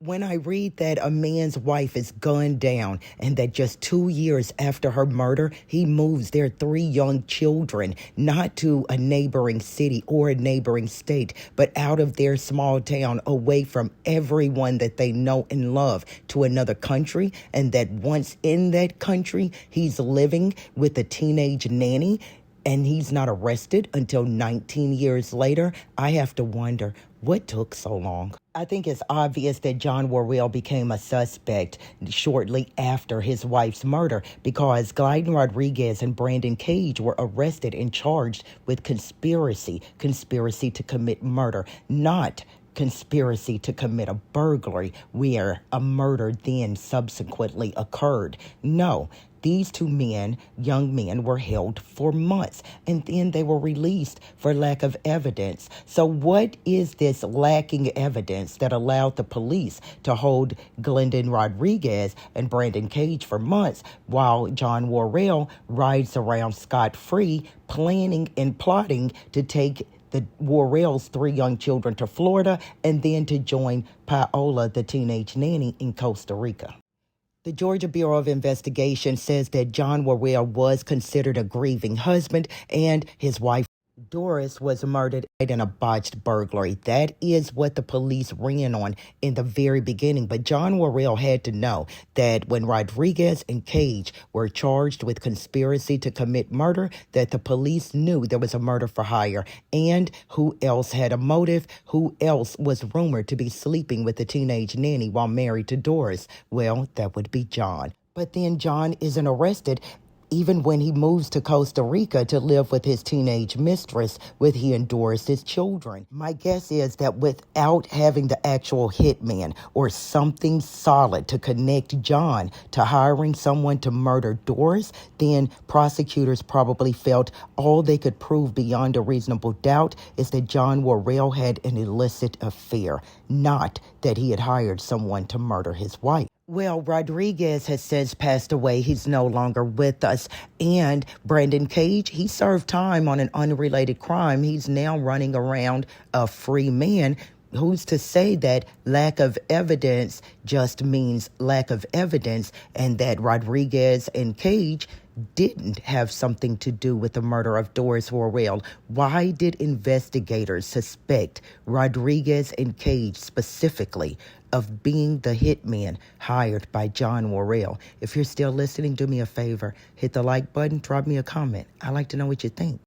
When I read that a man's wife is gunned down and that just 2 years after her murder, he moves their three young children not to a neighboring city or a neighboring state, but out of their small town, away from everyone that they know and love, to another country, and that once in that country, he's living with a teenage nanny, and he's not arrested until 19 years later, I have to wonder, what took so long? I think it's obvious that John Worrell became a suspect shortly after his wife's murder because Glyden Rodriguez and Brandon Cage were arrested and charged with conspiracy to commit murder, not conspiracy to commit a burglary where a murder then subsequently occurred. No, these two men, young men, were held for months and then they were released for lack of evidence. So what is this lacking evidence that allowed the police to hold Glendon Rodriguez and Brandon Cage for months while John Worrell rides around scot-free, planning and plotting to take the Worrell's three young children to Florida and then to join Paola, the teenage nanny, in Costa Rica? The Georgia Bureau of Investigation says that John Worrell was considered a grieving husband and his wife Doris was murdered in a botched burglary. That is what the police ran on in the very beginning. But John Worrell had to know that when Rodriguez and Cage were charged with conspiracy to commit murder, that the police knew there was a murder for hire. And who else had a motive? Who else was rumored to be sleeping with the teenage nanny while married to Doris? Well, that would be John. But then John isn't arrested even when he moves to Costa Rica to live with his teenage mistress, with he and Doris's children. My guess is that without having the actual hitman or something solid to connect John to hiring someone to murder Doris, then prosecutors probably felt all they could prove beyond a reasonable doubt is that John Worrell had an illicit affair, not that he had hired someone to murder his wife. Well, Rodriguez has since passed away. He's no longer with us. And Brandon Cage, he served time on an unrelated crime. He's now running around a free man. Who's to say that lack of evidence just means lack of evidence and that Rodriguez and Cage didn't have something to do with the murder of Doris Worrell? Why did investigators suspect Rodriguez and Cage specifically of being the hitman hired by John Worrell? If you're still listening, do me a favor, hit the like button, drop me a comment. I'd like to know what you think.